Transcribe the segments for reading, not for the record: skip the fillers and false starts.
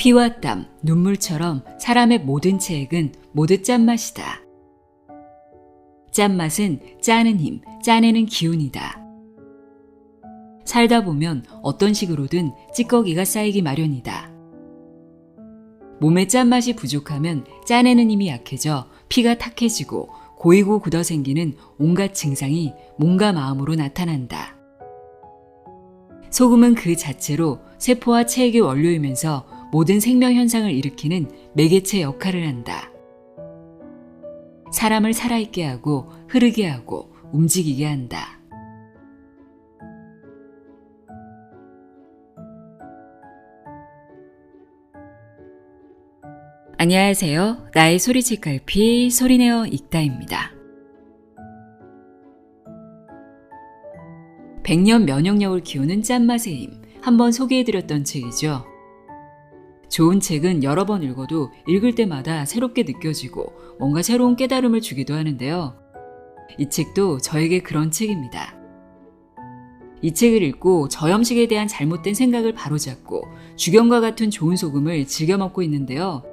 피와 땀, 눈물처럼 사람의 모든 체액은 모두 짠맛이다. 짠맛은 짜는 힘, 짜내는 기운이다. 살다 보면 어떤 식으로든 찌꺼기가 쌓이기 마련이다. 몸에 짠맛이 부족하면 짜내는 힘이 약해져 피가 탁해지고 고이고 굳어 생기는 온갖 증상이 몸과 마음으로 나타난다. 소금은 그 자체로 세포와 체액의 원료이면서 모든 생명 현상을 일으키는 매개체 역할을 한다. 사람을 살아있게 하고 흐르게 하고 움직이게 한다. 안녕하세요. 나의 소리책갈피 소리내어 읽다입니다. 100년 면역력을 키우는 짠맛의 힘, 한번 소개해드렸던 책이죠. 좋은 책은 여러 번 읽어도 읽을 때마다 새롭게 느껴지고 뭔가 새로운 깨달음을 주기도 하는데요. 이 책도 저에게 그런 책입니다. 이 책을 읽고 저염식에 대한 잘못된 생각을 바로잡고 주경과 같은 좋은 소금을 즐겨 먹고 있는데요.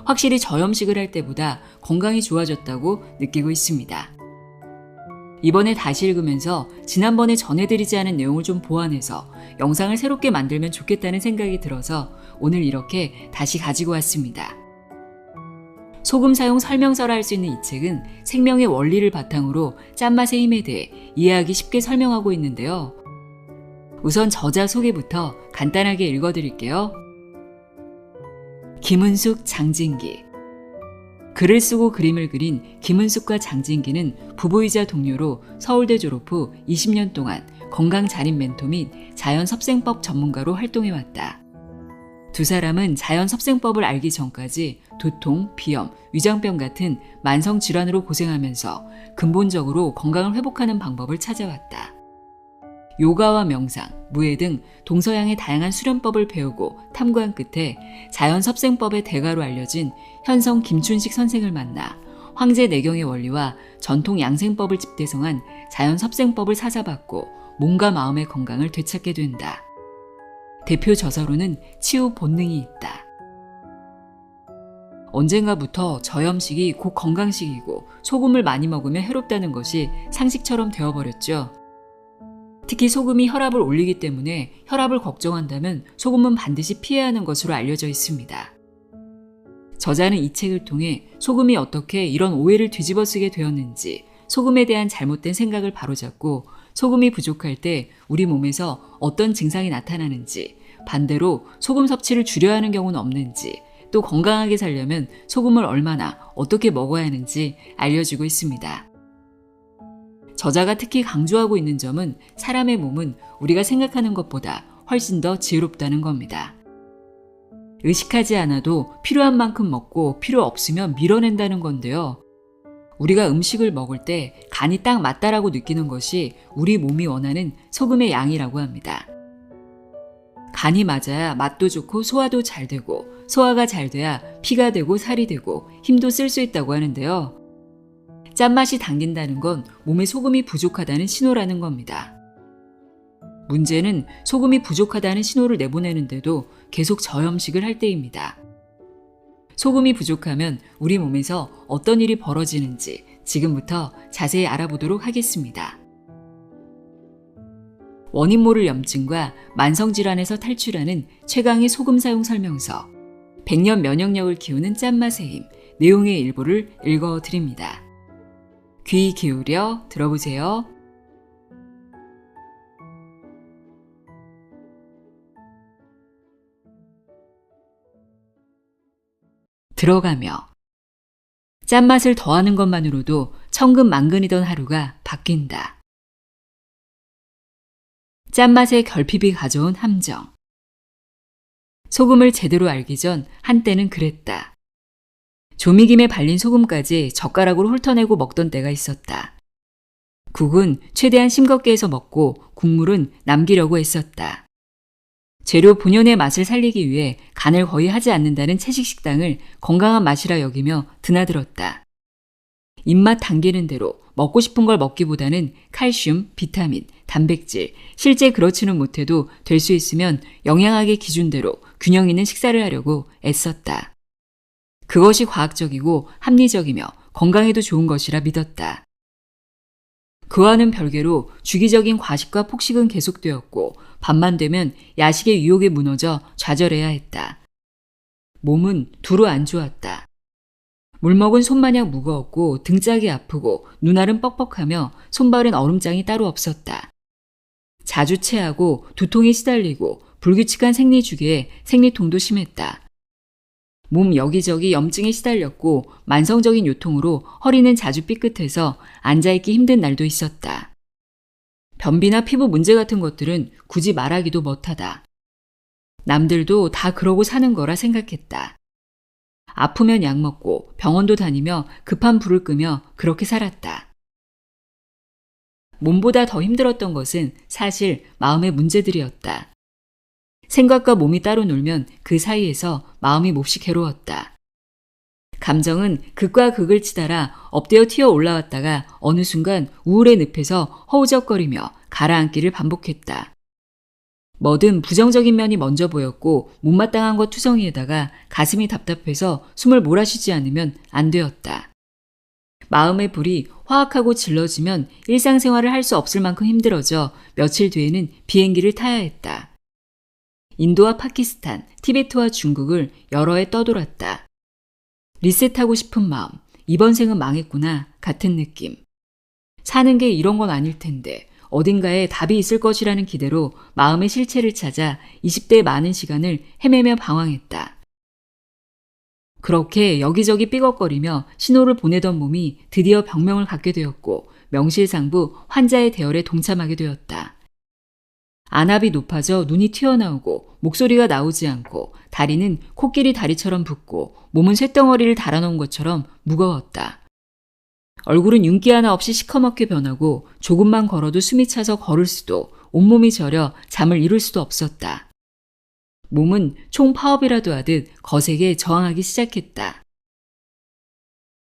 확실히 저염식을 할 때보다 건강이 좋아졌다고 느끼고 있습니다. 이번에 다시 읽으면서 지난번에 전해드리지 않은 내용을 좀 보완해서 영상을 새롭게 만들면 좋겠다는 생각이 들어서 오늘 이렇게 다시 가지고 왔습니다. 소금 사용 설명서라 할 수 있는 이 책은 생명의 원리를 바탕으로 짠맛의 힘에 대해 이해하기 쉽게 설명하고 있는데요. 우선 저자 소개부터 간단하게 읽어드릴게요. 김은숙, 장진기. 글을 쓰고 그림을 그린 김은숙과 장진기는 부부이자 동료로 서울대 졸업 후 20년 동안 건강자립 멘토 및 자연섭생법 전문가로 활동해왔다. 두 사람은 자연섭생법을 알기 전까지 두통, 비염, 위장병 같은 만성질환으로 고생하면서 근본적으로 건강을 회복하는 방법을 찾아왔다. 요가와 명상, 무예 등 동서양의 다양한 수련법을 배우고 탐구한 끝에 자연섭생법의 대가로 알려진 현성 김춘식 선생을 만나 황제내경의 원리와 전통 양생법을 집대성한 자연섭생법을 사사받고 몸과 마음의 건강을 되찾게 된다. 대표 저서로는 치유 본능이 있다. 언젠가부터 저염식이 곧 건강식이고 소금을 많이 먹으면 해롭다는 것이 상식처럼 되어버렸죠. 특히 소금이 혈압을 올리기 때문에 혈압을 걱정한다면 소금은 반드시 피해야 하는 것으로 알려져 있습니다. 저자는 이 책을 통해 소금이 어떻게 이런 오해를 뒤집어쓰게 되었는지, 소금에 대한 잘못된 생각을 바로잡고 소금이 부족할 때 우리 몸에서 어떤 증상이 나타나는지, 반대로 소금 섭취를 줄여야 하는 경우는 없는지, 또 건강하게 살려면 소금을 얼마나 어떻게 먹어야 하는지 알려주고 있습니다. 저자가 특히 강조하고 있는 점은 사람의 몸은 우리가 생각하는 것보다 훨씬 더 지혜롭다는 겁니다. 의식하지 않아도 필요한 만큼 먹고 필요 없으면 밀어낸다는 건데요. 우리가 음식을 먹을 때 간이 딱 맞다라고 느끼는 것이 우리 몸이 원하는 소금의 양이라고 합니다. 간이 맞아야 맛도 좋고 소화도 잘 되고, 소화가 잘 돼야 피가 되고 살이 되고 힘도 쓸 수 있다고 하는데요. 짠맛이 당긴다는 건 몸에 소금이 부족하다는 신호라는 겁니다. 문제는 소금이 부족하다는 신호를 내보내는데도 계속 저염식을 할 때입니다. 소금이 부족하면 우리 몸에서 어떤 일이 벌어지는지 지금부터 자세히 알아보도록 하겠습니다. 원인 모를 염증과 만성질환에서 탈출하는 최강의 소금 사용 설명서, 100년 면역력을 키우는 짠맛의 힘, 내용의 일부를 읽어드립니다. 귀 기울여 들어보세요. 들어가며 짠맛을 더하는 것만으로도 천근만근이던 하루가 바뀐다. 짠맛의 결핍이 가져온 함정. 소금을 제대로 알기 전 한때는 그랬다. 조미김에 발린 소금까지 젓가락으로 훑어내고 먹던 때가 있었다. 국은 최대한 싱겁게 해서 먹고 국물은 남기려고 했었다. 재료 본연의 맛을 살리기 위해 간을 거의 하지 않는다는 채식 식당을 건강한 맛이라 여기며 드나들었다. 입맛 당기는 대로 먹고 싶은 걸 먹기보다는 칼슘, 비타민, 단백질, 실제 그렇지는 못해도 될 수 있으면 영양학의 기준대로 균형 있는 식사를 하려고 애썼다. 그것이 과학적이고 합리적이며 건강에도 좋은 것이라 믿었다. 그와는 별개로 주기적인 과식과 폭식은 계속되었고 밤만 되면 야식의 유혹에 무너져 좌절해야 했다. 몸은 두루 안 좋았다. 물먹은 손마냥 무거웠고 등짝이 아프고 눈알은 뻑뻑하며 손발은 얼음장이 따로 없었다. 자주 체하고 두통에 시달리고 불규칙한 생리주기에 생리통도 심했다. 몸 여기저기 염증에 시달렸고 만성적인 요통으로 허리는 자주 삐끗해서 앉아있기 힘든 날도 있었다. 변비나 피부 문제 같은 것들은 굳이 말하기도 못하다. 남들도 다 그러고 사는 거라 생각했다. 아프면 약 먹고 병원도 다니며 급한 불을 끄며 그렇게 살았다. 몸보다 더 힘들었던 것은 사실 마음의 문제들이었다. 생각과 몸이 따로 놀면 그 사이에서 마음이 몹시 괴로웠다. 감정은 극과 극을 치달아 업되어 튀어 올라왔다가 어느 순간 우울의 늪에서 허우적거리며 가라앉기를 반복했다. 뭐든 부정적인 면이 먼저 보였고 못마땅한 것 투성이에다가 가슴이 답답해서 숨을 몰아쉬지 않으면 안 되었다. 마음의 불이 화학하고 질러지면 일상생활을 할 수 없을 만큼 힘들어져 며칠 뒤에는 비행기를 타야 했다. 인도와 파키스탄, 티베트와 중국을 여러 해 떠돌았다. 리셋하고 싶은 마음, 이번 생은 망했구나 같은 느낌. 사는 게 이런 건 아닐 텐데 어딘가에 답이 있을 것이라는 기대로 마음의 실체를 찾아 20대의 많은 시간을 헤매며 방황했다. 그렇게 여기저기 삐걱거리며 신호를 보내던 몸이 드디어 병명을 갖게 되었고 명실상부 환자의 대열에 동참하게 되었다. 안압이 높아져 눈이 튀어나오고 목소리가 나오지 않고 다리는 코끼리 다리처럼 붓고 몸은 쇳덩어리를 달아놓은 것처럼 무거웠다. 얼굴은 윤기 하나 없이 시커멓게 변하고 조금만 걸어도 숨이 차서 걸을 수도 온몸이 저려 잠을 이룰 수도 없었다. 몸은 총파업이라도 하듯 거세게 저항하기 시작했다.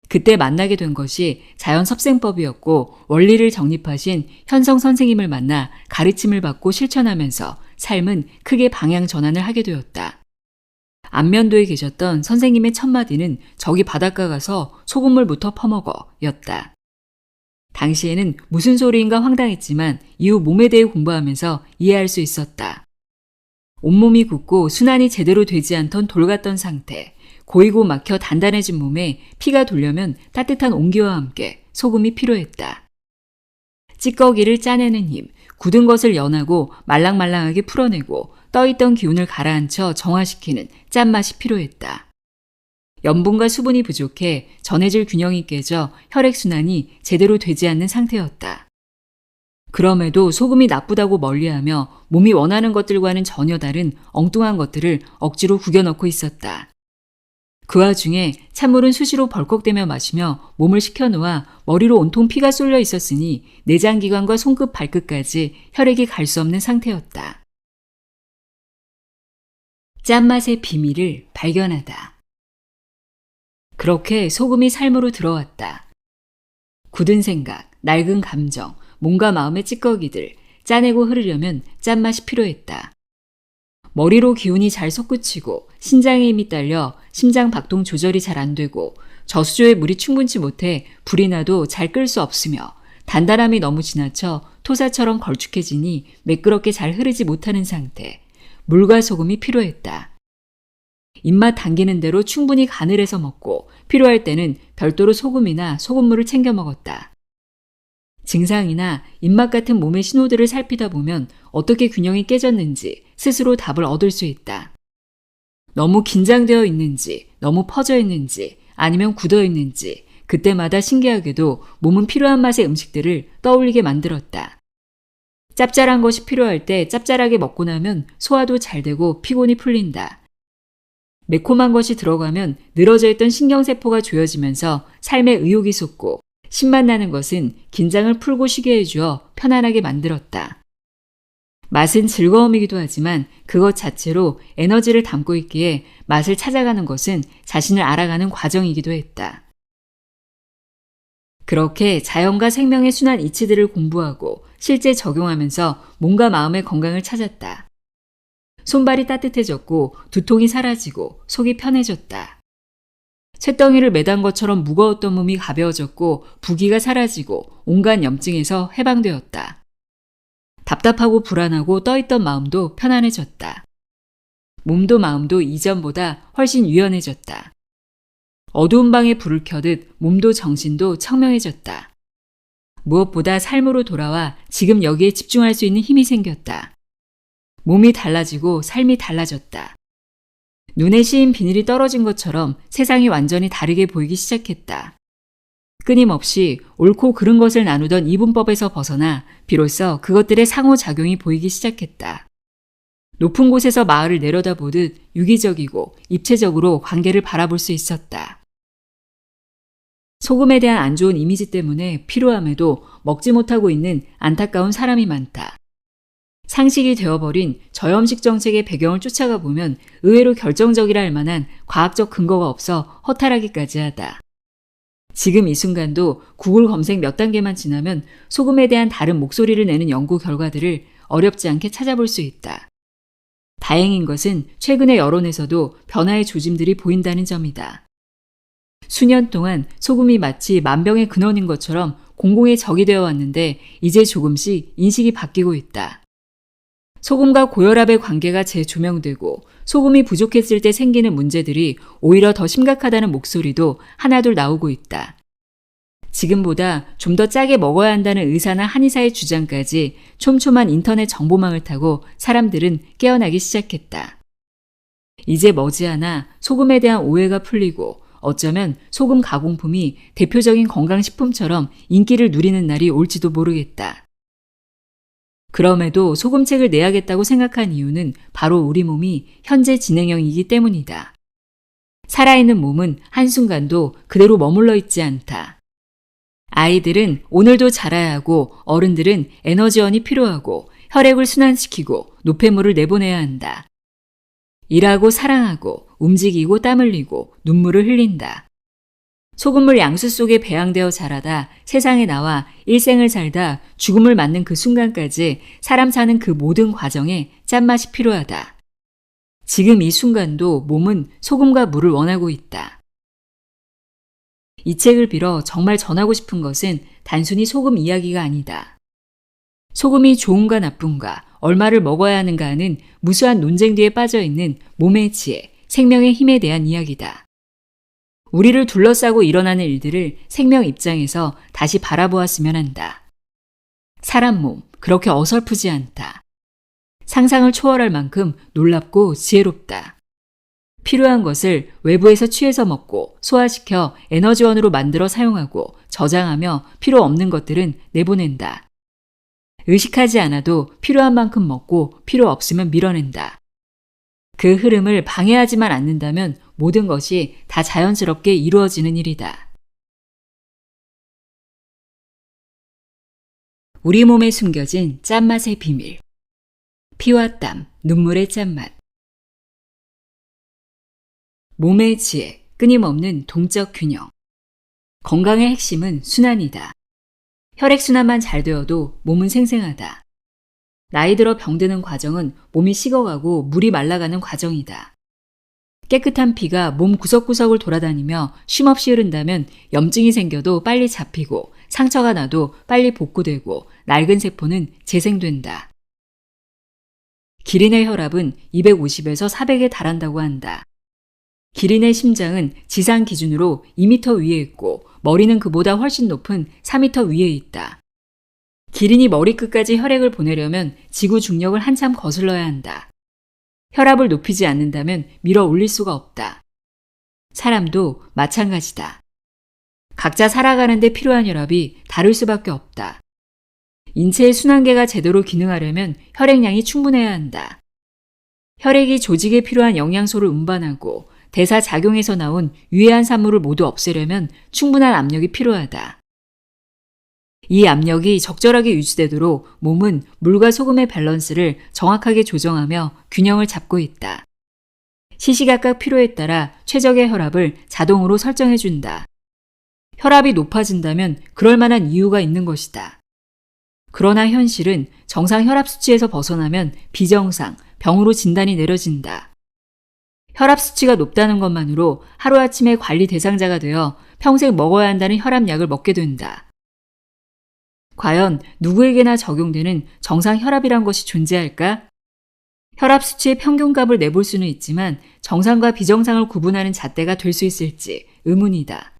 그때 만나게 된 것이 자연섭생법이었고 원리를 정립하신 현성 선생님을 만나 가르침을 받고 실천하면서 삶은 크게 방향 전환을 하게 되었다. 안면도에 계셨던 선생님의 첫마디는 저기 바닷가 가서 소금물부터 퍼먹어 였다. 당시에는 무슨 소리인가 황당했지만 이후 몸에 대해 공부하면서 이해할 수 있었다. 온몸이 굳고 순환이 제대로 되지 않던 돌 같던 상태, 고이고 막혀 단단해진 몸에 피가 돌려면 따뜻한 온기와 함께 소금이 필요했다. 찌꺼기를 짜내는 힘, 굳은 것을 연하고 말랑말랑하게 풀어내고 떠있던 기운을 가라앉혀 정화시키는 짠맛이 필요했다. 염분과 수분이 부족해 전해질 균형이 깨져 혈액순환이 제대로 되지 않는 상태였다. 그럼에도 소금이 나쁘다고 멀리하며 몸이 원하는 것들과는 전혀 다른 엉뚱한 것들을 억지로 구겨넣고 있었다. 그 와중에 찬물은 수시로 벌컥대며 마시며 몸을 식혀놓아 머리로 온통 피가 쏠려 있었으니 내장기관과 손끝 발끝까지 혈액이 갈 수 없는 상태였다. 짠맛의 비밀을 발견하다. 그렇게 소금이 삶으로 들어왔다. 굳은 생각, 낡은 감정, 몸과 마음의 찌꺼기들, 짜내고 흐르려면 짠맛이 필요했다. 머리로 기운이 잘 솟구치고 신장에 힘이 딸려 심장 박동 조절이 잘 안 되고 저수조에 물이 충분치 못해 불이 나도 잘 끌 수 없으며 단단함이 너무 지나쳐 토사처럼 걸쭉해지니 매끄럽게 잘 흐르지 못하는 상태. 물과 소금이 필요했다. 입맛 당기는 대로 충분히 간을 해서 먹고 필요할 때는 별도로 소금이나 소금물을 챙겨 먹었다. 증상이나 입맛 같은 몸의 신호들을 살피다 보면 어떻게 균형이 깨졌는지 스스로 답을 얻을 수 있다. 너무 긴장되어 있는지, 너무 퍼져 있는지, 아니면 굳어 있는지 그때마다 신기하게도 몸은 필요한 맛의 음식들을 떠올리게 만들었다. 짭짤한 것이 필요할 때 짭짤하게 먹고 나면 소화도 잘 되고 피곤이 풀린다. 매콤한 것이 들어가면 늘어져 있던 신경세포가 조여지면서 삶의 의욕이 솟고 신맛 나는 것은 긴장을 풀고 쉬게 해주어 편안하게 만들었다. 맛은 즐거움이기도 하지만 그것 자체로 에너지를 담고 있기에 맛을 찾아가는 것은 자신을 알아가는 과정이기도 했다. 그렇게 자연과 생명의 순환 이치들을 공부하고 실제 적용하면서 몸과 마음의 건강을 찾았다. 손발이 따뜻해졌고 두통이 사라지고 속이 편해졌다. 쇳덩이를 매단 것처럼 무거웠던 몸이 가벼워졌고 부기가 사라지고 온갖 염증에서 해방되었다. 답답하고 불안하고 떠있던 마음도 편안해졌다. 몸도 마음도 이전보다 훨씬 유연해졌다. 어두운 방에 불을 켜듯 몸도 정신도 청명해졌다. 무엇보다 삶으로 돌아와 지금 여기에 집중할 수 있는 힘이 생겼다. 몸이 달라지고 삶이 달라졌다. 눈에 씌인 비닐이 떨어진 것처럼 세상이 완전히 다르게 보이기 시작했다. 끊임없이 옳고 그른 것을 나누던 이분법에서 벗어나 비로소 그것들의 상호작용이 보이기 시작했다. 높은 곳에서 마을을 내려다보듯 유기적이고 입체적으로 관계를 바라볼 수 있었다. 소금에 대한 안 좋은 이미지 때문에 피로함에도 먹지 못하고 있는 안타까운 사람이 많다. 상식이 되어버린 저염식 정책의 배경을 쫓아가 보면 의외로 결정적이라 할 만한 과학적 근거가 없어 허탈하기까지 하다. 지금 이 순간도 구글 검색 몇 단계만 지나면 소금에 대한 다른 목소리를 내는 연구 결과들을 어렵지 않게 찾아볼 수 있다. 다행인 것은 최근의 여론에서도 변화의 조짐들이 보인다는 점이다. 수년 동안 소금이 마치 만병의 근원인 것처럼 공공의 적이 되어 왔는데 이제 조금씩 인식이 바뀌고 있다. 소금과 고혈압의 관계가 재조명되고 소금이 부족했을 때 생기는 문제들이 오히려 더 심각하다는 목소리도 하나둘 나오고 있다. 지금보다 좀 더 짜게 먹어야 한다는 의사나 한의사의 주장까지 촘촘한 인터넷 정보망을 타고 사람들은 깨어나기 시작했다. 이제 머지않아 소금에 대한 오해가 풀리고 어쩌면 소금 가공품이 대표적인 건강식품처럼 인기를 누리는 날이 올지도 모르겠다. 그럼에도 소금책을 내야겠다고 생각한 이유는 바로 우리 몸이 현재 진행형이기 때문이다. 살아있는 몸은 한순간도 그대로 머물러 있지 않다. 아이들은 오늘도 자라야 하고 어른들은 에너지원이 필요하고 혈액을 순환시키고 노폐물을 내보내야 한다. 일하고 사랑하고 움직이고 땀 흘리고 눈물을 흘린다. 소금물 양수 속에 배양되어 자라다 세상에 나와 일생을 살다 죽음을 맞는 그 순간까지 사람 사는 그 모든 과정에 짠맛이 필요하다. 지금 이 순간도 몸은 소금과 물을 원하고 있다. 이 책을 빌어 정말 전하고 싶은 것은 단순히 소금 이야기가 아니다. 소금이 좋은가 나쁜가, 얼마를 먹어야 하는가 하는 무수한 논쟁 뒤에 빠져있는 몸의 지혜, 생명의 힘에 대한 이야기다. 우리를 둘러싸고 일어나는 일들을 생명 입장에서 다시 바라보았으면 한다. 사람 몸, 그렇게 어설프지 않다. 상상을 초월할 만큼 놀랍고 지혜롭다. 필요한 것을 외부에서 취해서 먹고 소화시켜 에너지원으로 만들어 사용하고 저장하며 필요 없는 것들은 내보낸다. 의식하지 않아도 필요한 만큼 먹고 필요 없으면 밀어낸다. 그 흐름을 방해하지만 않는다면 모든 것이 다 자연스럽게 이루어지는 일이다. 우리 몸에 숨겨진 짠맛의 비밀. 피와 땀, 눈물의 짠맛. 몸의 지혜, 끊임없는 동적 균형. 건강의 핵심은 순환이다. 혈액순환만 잘 되어도 몸은 생생하다. 나이 들어 병드는 과정은 몸이 식어가고 물이 말라가는 과정이다. 깨끗한 피가 몸 구석구석을 돌아다니며 쉼없이 흐른다면 염증이 생겨도 빨리 잡히고 상처가 나도 빨리 복구되고 낡은 세포는 재생된다. 기린의 혈압은 250에서 400에 달한다고 한다. 기린의 심장은 지상 기준으로 2m 위에 있고 머리는 그보다 훨씬 높은 4m 위에 있다. 기린이 머리끝까지 혈액을 보내려면 지구 중력을 한참 거슬러야 한다. 혈압을 높이지 않는다면 밀어 올릴 수가 없다. 사람도 마찬가지다. 각자 살아가는 데 필요한 혈압이 다를 수밖에 없다. 인체의 순환계가 제대로 기능하려면 혈액량이 충분해야 한다. 혈액이 조직에 필요한 영양소를 운반하고 대사작용에서 나온 유해한 산물을 모두 없애려면 충분한 압력이 필요하다. 이 압력이 적절하게 유지되도록 몸은 물과 소금의 밸런스를 정확하게 조정하며 균형을 잡고 있다. 시시각각 필요에 따라 최적의 혈압을 자동으로 설정해준다. 혈압이 높아진다면 그럴 만한 이유가 있는 것이다. 그러나 현실은 정상 혈압 수치에서 벗어나면 비정상, 병으로 진단이 내려진다. 혈압 수치가 높다는 것만으로 하루아침에 관리 대상자가 되어 평생 먹어야 한다는 혈압약을 먹게 된다. 과연 누구에게나 적용되는 정상 혈압이란 것이 존재할까? 혈압 수치의 평균값을 내볼 수는 있지만 정상과 비정상을 구분하는 잣대가 될 수 있을지 의문이다.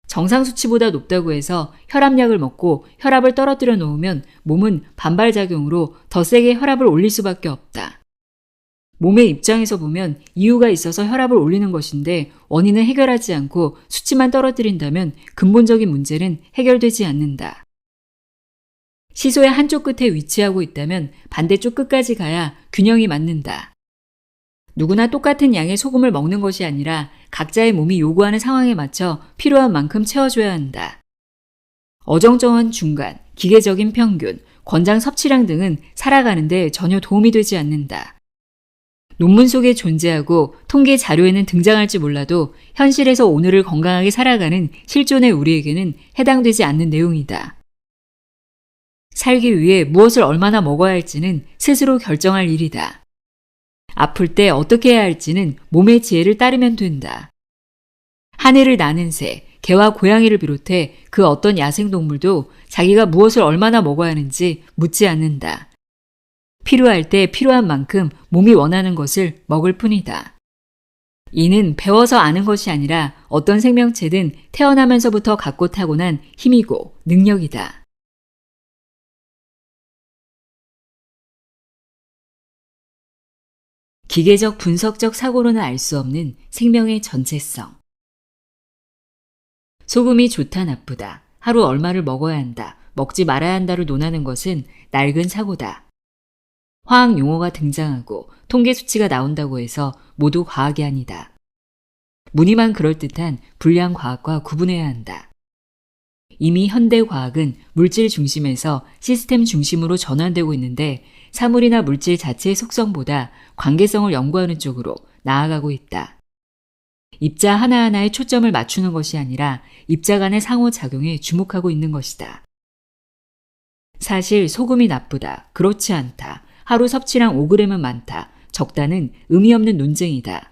정상 수치보다 높다고 해서 혈압약을 먹고 혈압을 떨어뜨려 놓으면 몸은 반발작용으로 더 세게 혈압을 올릴 수밖에 없다. 몸의 입장에서 보면 이유가 있어서 혈압을 올리는 것인데 원인은 해결하지 않고 수치만 떨어뜨린다면 근본적인 문제는 해결되지 않는다. 시소의 한쪽 끝에 위치하고 있다면 반대쪽 끝까지 가야 균형이 맞는다. 누구나 똑같은 양의 소금을 먹는 것이 아니라 각자의 몸이 요구하는 상황에 맞춰 필요한 만큼 채워줘야 한다. 어정쩡한 중간, 기계적인 평균, 권장 섭취량 등은 살아가는 데 전혀 도움이 되지 않는다. 논문 속에 존재하고 통계 자료에는 등장할지 몰라도 현실에서 오늘을 건강하게 살아가는 실존의 우리에게는 해당되지 않는 내용이다. 살기 위해 무엇을 얼마나 먹어야 할지는 스스로 결정할 일이다. 아플 때 어떻게 해야 할지는 몸의 지혜를 따르면 된다. 하늘을 나는 새, 개와 고양이를 비롯해 그 어떤 야생동물도 자기가 무엇을 얼마나 먹어야 하는지 묻지 않는다. 필요할 때 필요한 만큼 몸이 원하는 것을 먹을 뿐이다. 이는 배워서 아는 것이 아니라 어떤 생명체든 태어나면서부터 갖고 타고난 힘이고 능력이다. 기계적 분석적 사고로는 알 수 없는 생명의 전체성. 소금이 좋다 나쁘다, 하루 얼마를 먹어야 한다, 먹지 말아야 한다를 논하는 것은 낡은 사고다. 화학 용어가 등장하고 통계 수치가 나온다고 해서 모두 과학이 아니다. 무늬만 그럴듯한 불량 과학과 구분해야 한다. 이미 현대 과학은 물질 중심에서 시스템 중심으로 전환되고 있는데 사물이나 물질 자체의 속성보다 관계성을 연구하는 쪽으로 나아가고 있다. 입자 하나하나에 초점을 맞추는 것이 아니라 입자 간의 상호작용에 주목하고 있는 것이다. 사실 소금이 나쁘다, 그렇지 않다, 하루 섭취량 5g은 많다, 적다는 의미 없는 논쟁이다.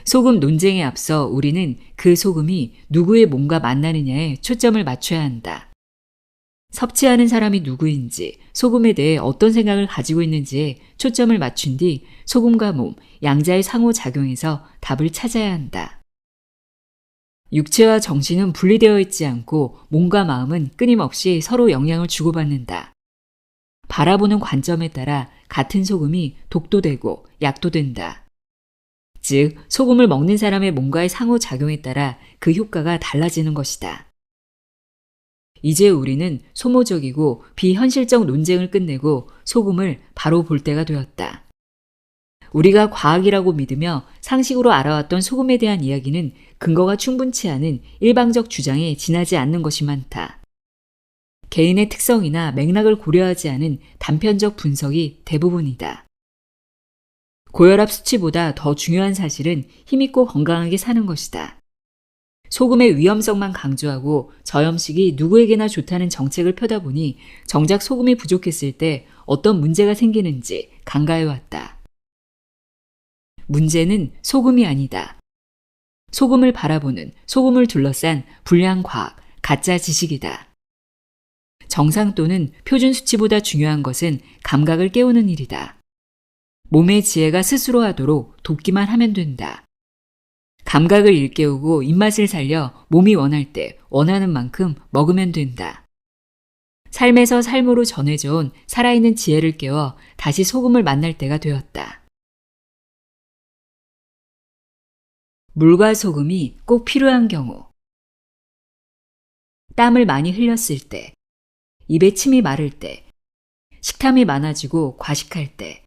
소금 논쟁에 앞서 우리는 그 소금이 누구의 몸과 만나느냐에 초점을 맞춰야 한다. 섭취하는 사람이 누구인지, 소금에 대해 어떤 생각을 가지고 있는지에 초점을 맞춘 뒤 소금과 몸, 양자의 상호작용에서 답을 찾아야 한다. 육체와 정신은 분리되어 있지 않고 몸과 마음은 끊임없이 서로 영향을 주고받는다. 바라보는 관점에 따라 같은 소금이 독도 되고 약도 된다. 즉, 소금을 먹는 사람의 몸과의 상호작용에 따라 그 효과가 달라지는 것이다. 이제 우리는 소모적이고 비현실적 논쟁을 끝내고 소금을 바로 볼 때가 되었다. 우리가 과학이라고 믿으며 상식으로 알아왔던 소금에 대한 이야기는 근거가 충분치 않은 일방적 주장에 지나지 않는 것이 많다. 개인의 특성이나 맥락을 고려하지 않은 단편적 분석이 대부분이다. 고혈압 수치보다 더 중요한 사실은 힘있고 건강하게 사는 것이다. 소금의 위험성만 강조하고 저염식이 누구에게나 좋다는 정책을 펴다 보니 정작 소금이 부족했을 때 어떤 문제가 생기는지 간과해왔다. 문제는 소금이 아니다. 소금을 바라보는, 소금을 둘러싼 불량 과학, 가짜 지식이다. 정상 또는 표준 수치보다 중요한 것은 감각을 깨우는 일이다. 몸의 지혜가 스스로 하도록 돕기만 하면 된다. 감각을 일깨우고 입맛을 살려 몸이 원할 때 원하는 만큼 먹으면 된다. 삶에서 삶으로 전해져온 살아있는 지혜를 깨워 다시 소금을 만날 때가 되었다. 물과 소금이 꼭 필요한 경우. 땀을 많이 흘렸을 때, 입에 침이 마를 때, 식탐이 많아지고 과식할 때,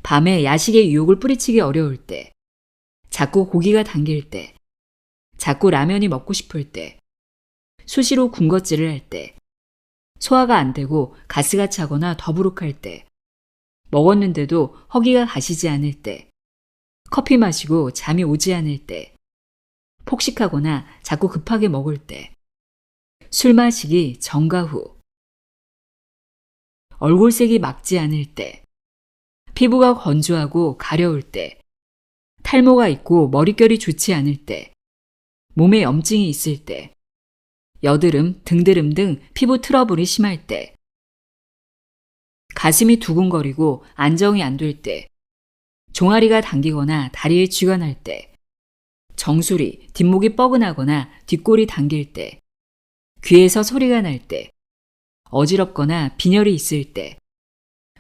밤에 야식의 유혹을 뿌리치기 어려울 때, 자꾸 고기가 당길 때, 자꾸 라면이 먹고 싶을 때, 수시로 군것질을 할 때, 소화가 안 되고 가스가 차거나 더부룩할 때, 먹었는데도 허기가 가시지 않을 때, 커피 마시고 잠이 오지 않을 때, 폭식하거나 자꾸 급하게 먹을 때, 술 마시기 전과 후, 얼굴색이 맑지 않을 때, 피부가 건조하고 가려울 때, 탈모가 있고 머릿결이 좋지 않을 때, 몸에 염증이 있을 때, 여드름, 등드름 등 피부 트러블이 심할 때, 가슴이 두근거리고 안정이 안 될 때, 종아리가 당기거나 다리에 쥐가 날 때, 정수리, 뒷목이 뻐근하거나 뒷골이 당길 때, 귀에서 소리가 날 때, 어지럽거나 빈혈이 있을 때,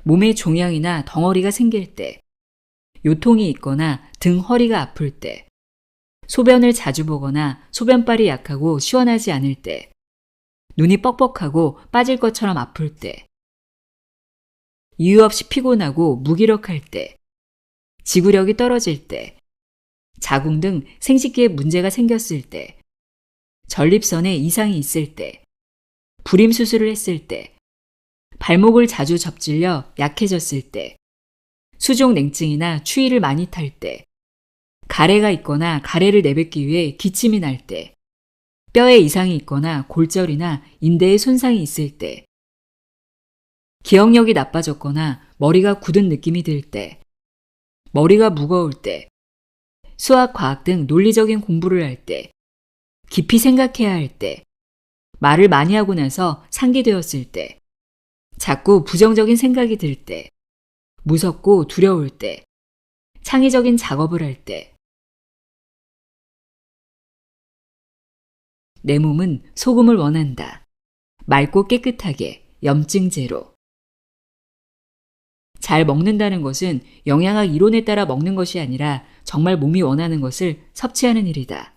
몸에 종양이나 덩어리가 생길 때, 요통이 있거나 등 허리가 아플 때, 소변을 자주 보거나 소변발이 약하고 시원하지 않을 때, 눈이 뻑뻑하고 빠질 것처럼 아플 때, 이유 없이 피곤하고 무기력할 때, 지구력이 떨어질 때, 자궁 등 생식기에 문제가 생겼을 때, 전립선에 이상이 있을 때, 불임 수술을 했을 때, 발목을 자주 접질려 약해졌을 때, 수족 냉증이나 추위를 많이 탈 때, 가래가 있거나 가래를 내뱉기 위해 기침이 날 때, 뼈에 이상이 있거나 골절이나 인대에 손상이 있을 때, 기억력이 나빠졌거나 머리가 굳은 느낌이 들 때, 머리가 무거울 때, 수학, 과학 등 논리적인 공부를 할 때, 깊이 생각해야 할 때, 말을 많이 하고 나서 상기되었을 때, 자꾸 부정적인 생각이 들 때, 무섭고 두려울 때, 창의적인 작업을 할 때. 내 몸은 소금을 원한다. 맑고 깨끗하게, 염증 제로. 잘 먹는다는 것은 영양학 이론에 따라 먹는 것이 아니라 정말 몸이 원하는 것을 섭취하는 일이다.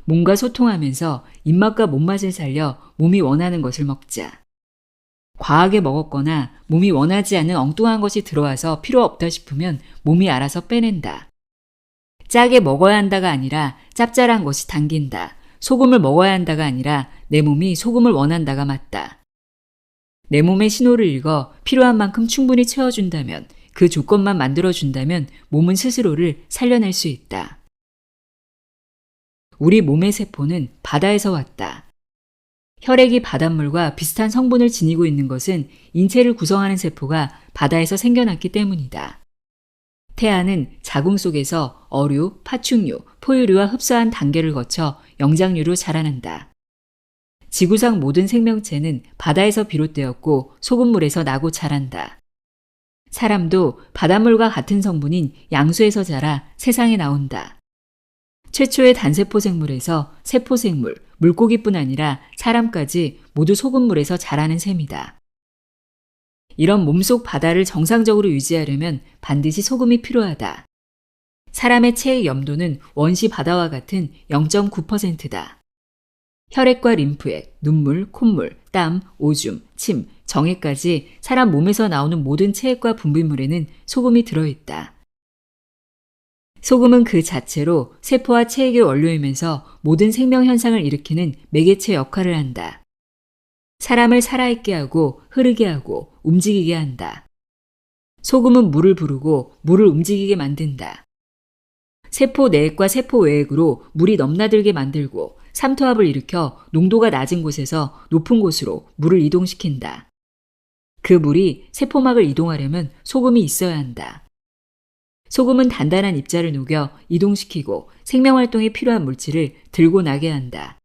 몸과 소통하면서 입맛과 몸맛을 살려 몸이 원하는 것을 먹자. 과하게 먹었거나 몸이 원하지 않는 엉뚱한 것이 들어와서 필요 없다 싶으면 몸이 알아서 빼낸다. 짜게 먹어야 한다가 아니라 짭짤한 것이 당긴다. 소금을 먹어야 한다가 아니라 내 몸이 소금을 원한다가 맞다. 내 몸의 신호를 읽어 필요한 만큼 충분히 채워준다면, 그 조건만 만들어준다면 몸은 스스로를 살려낼 수 있다. 우리 몸의 세포는 바다에서 왔다. 혈액이 바닷물과 비슷한 성분을 지니고 있는 것은 인체를 구성하는 세포가 바다에서 생겨났기 때문이다. 태아는 자궁 속에서 어류, 파충류, 포유류와 흡사한 단계를 거쳐 영장류로 자라난다. 지구상 모든 생명체는 바다에서 비롯되었고 소금물에서 나고 자란다. 사람도 바닷물과 같은 성분인 양수에서 자라 세상에 나온다. 최초의 단세포 생물에서 세포생물, 물고기뿐 아니라 사람까지 모두 소금물에서 자라는 셈이다. 이런 몸속 바다를 정상적으로 유지하려면 반드시 소금이 필요하다. 사람의 체액 염도는 원시 바다와 같은 0.9%다. 혈액과 림프액, 눈물, 콧물, 땀, 오줌, 침, 정액까지 사람 몸에서 나오는 모든 체액과 분비물에는 소금이 들어있다. 소금은 그 자체로 세포와 체액의 원료이면서 모든 생명 현상을 일으키는 매개체 역할을 한다. 사람을 살아있게 하고 흐르게 하고 움직이게 한다. 소금은 물을 부르고 물을 움직이게 만든다. 세포 내액과 세포 외액으로 물이 넘나들게 만들고 삼투압을 일으켜 농도가 낮은 곳에서 높은 곳으로 물을 이동시킨다. 그 물이 세포막을 이동하려면 소금이 있어야 한다. 소금은 단단한 입자를 녹여 이동시키고 생명활동에 필요한 물질을 들고 나게 한다.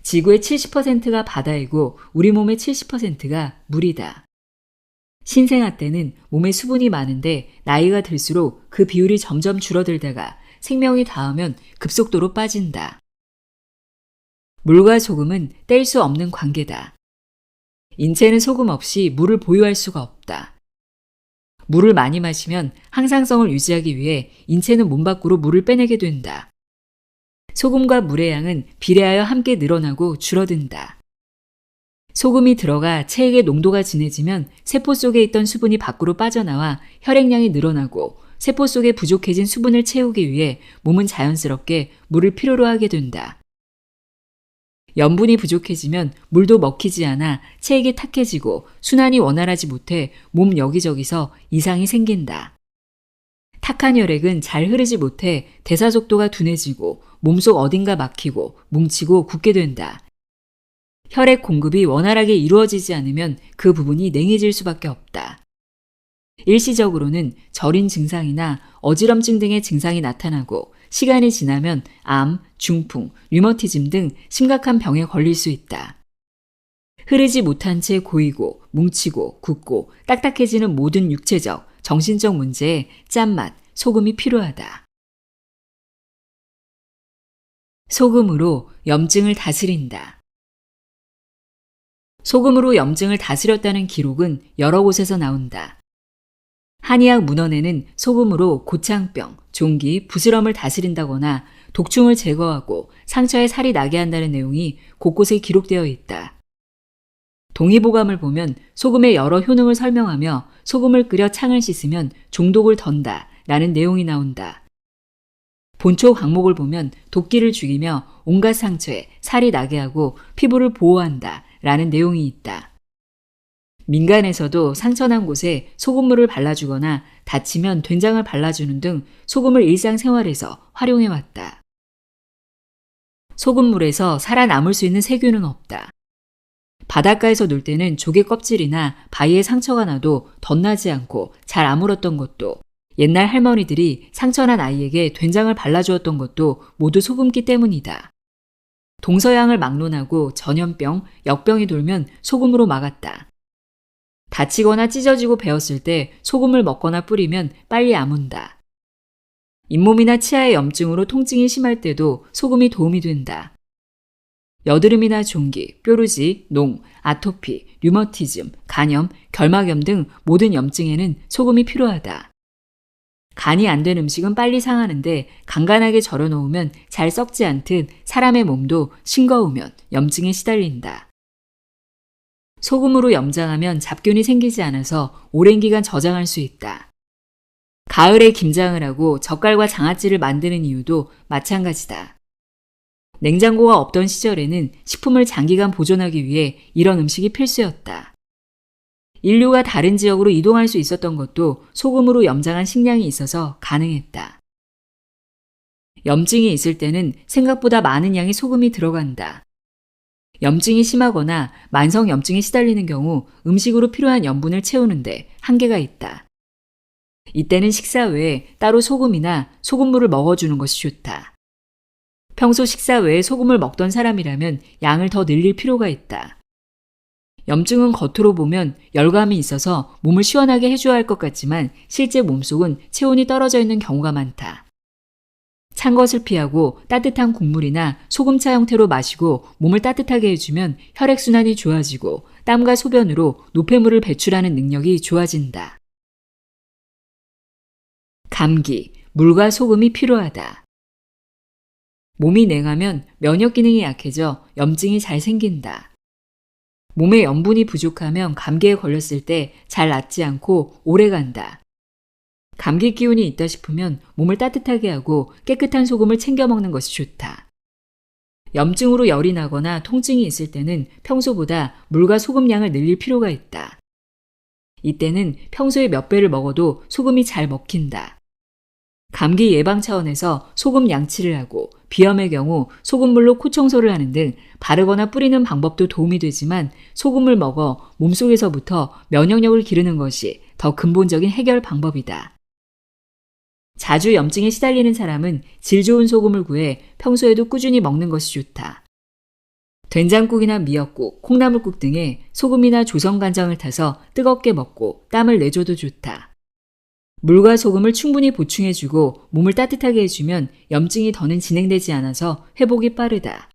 지구의 70%가 바다이고 우리 몸의 70%가 물이다. 신생아 때는 몸에 수분이 많은데 나이가 들수록 그 비율이 점점 줄어들다가 생명이 닿으면 급속도로 빠진다. 물과 소금은 뗄 수 없는 관계다. 인체는 소금 없이 물을 보유할 수가 없다. 물을 많이 마시면 항상성을 유지하기 위해 인체는 몸 밖으로 물을 빼내게 된다. 소금과 물의 양은 비례하여 함께 늘어나고 줄어든다. 소금이 들어가 체액의 농도가 진해지면 세포 속에 있던 수분이 밖으로 빠져나와 혈액량이 늘어나고 세포 속에 부족해진 수분을 채우기 위해 몸은 자연스럽게 물을 필요로 하게 된다. 염분이 부족해지면 물도 먹히지 않아 체액이 탁해지고 순환이 원활하지 못해 몸 여기저기서 이상이 생긴다. 탁한 혈액은 잘 흐르지 못해 대사 속도가 둔해지고 몸속 어딘가 막히고 뭉치고 굳게 된다. 혈액 공급이 원활하게 이루어지지 않으면 그 부분이 냉해질 수밖에 없다. 일시적으로는 저린 증상이나 어지럼증 등의 증상이 나타나고 시간이 지나면 암, 중풍, 류머티즘 등 심각한 병에 걸릴 수 있다. 흐르지 못한 채 고이고 뭉치고 굳고 딱딱해지는 모든 육체적, 정신적 문제에 짠맛, 소금이 필요하다. 소금으로 염증을 다스린다. 소금으로 염증을 다스렸다는 기록은 여러 곳에서 나온다. 한의학 문헌에는 소금으로 고창병, 종기, 부스럼을 다스린다거나 독충을 제거하고 상처에 살이 나게 한다는 내용이 곳곳에 기록되어 있다. 동의보감을 보면 소금의 여러 효능을 설명하며 소금을 끓여 창을 씻으면 종독을 던다 라는 내용이 나온다. 본초 광목을 보면 도끼를 죽이며 온갖 상처에 살이 나게 하고 피부를 보호한다 라는 내용이 있다. 민간에서도 상처난 곳에 소금물을 발라주거나 다치면 된장을 발라주는 등 소금을 일상생활에서 활용해왔다. 소금물에서 살아남을 수 있는 세균은 없다. 바닷가에서 놀 때는 조개 껍질이나 바위에 상처가 나도 덧나지 않고 잘 아물었던 것도, 옛날 할머니들이 상처난 아이에게 된장을 발라주었던 것도 모두 소금기 때문이다. 동서양을 막론하고 전염병, 역병이 돌면 소금으로 막았다. 다치거나 찢어지고 베었을 때 소금을 먹거나 뿌리면 빨리 아문다. 잇몸이나 치아의 염증으로 통증이 심할 때도 소금이 도움이 된다. 여드름이나 종기, 뾰루지, 농, 아토피, 류머티즘, 간염, 결막염 등 모든 염증에는 소금이 필요하다. 간이 안 된 음식은 빨리 상하는데 간간하게 절여놓으면 잘 썩지 않듯 사람의 몸도 싱거우면 염증에 시달린다. 소금으로 염장하면 잡균이 생기지 않아서 오랜 기간 저장할 수 있다. 가을에 김장을 하고 젓갈과 장아찌를 만드는 이유도 마찬가지다. 냉장고가 없던 시절에는 식품을 장기간 보존하기 위해 이런 음식이 필수였다. 인류가 다른 지역으로 이동할 수 있었던 것도 소금으로 염장한 식량이 있어서 가능했다. 염증이 있을 때는 생각보다 많은 양의 소금이 들어간다. 염증이 심하거나 만성 염증에 시달리는 경우 음식으로 필요한 염분을 채우는데 한계가 있다. 이때는 식사 외에 따로 소금이나 소금물을 먹어주는 것이 좋다. 평소 식사 외에 소금을 먹던 사람이라면 양을 더 늘릴 필요가 있다. 염증은 겉으로 보면 열감이 있어서 몸을 시원하게 해줘야 할 것 같지만 실제 몸속은 체온이 떨어져 있는 경우가 많다. 찬 것을 피하고 따뜻한 국물이나 소금차 형태로 마시고 몸을 따뜻하게 해주면 혈액순환이 좋아지고 땀과 소변으로 노폐물을 배출하는 능력이 좋아진다. 감기, 물과 소금이 필요하다. 몸이 냉하면 면역 기능이 약해져 염증이 잘 생긴다. 몸에 염분이 부족하면 감기에 걸렸을 때 잘 낫지 않고 오래 간다. 감기 기운이 있다 싶으면 몸을 따뜻하게 하고 깨끗한 소금을 챙겨 먹는 것이 좋다. 염증으로 열이 나거나 통증이 있을 때는 평소보다 물과 소금량을 늘릴 필요가 있다. 이때는 평소에 몇 배를 먹어도 소금이 잘 먹힌다. 감기 예방 차원에서 소금 양치를 하고 비염의 경우 소금물로 코 청소를 하는 등 바르거나 뿌리는 방법도 도움이 되지만 소금을 먹어 몸속에서부터 면역력을 기르는 것이 더 근본적인 해결 방법이다. 자주 염증에 시달리는 사람은 질 좋은 소금을 구해 평소에도 꾸준히 먹는 것이 좋다. 된장국이나 미역국, 콩나물국 등에 소금이나 조선간장을 타서 뜨겁게 먹고 땀을 내줘도 좋다. 물과 소금을 충분히 보충해주고 몸을 따뜻하게 해주면 염증이 더는 진행되지 않아서 회복이 빠르다.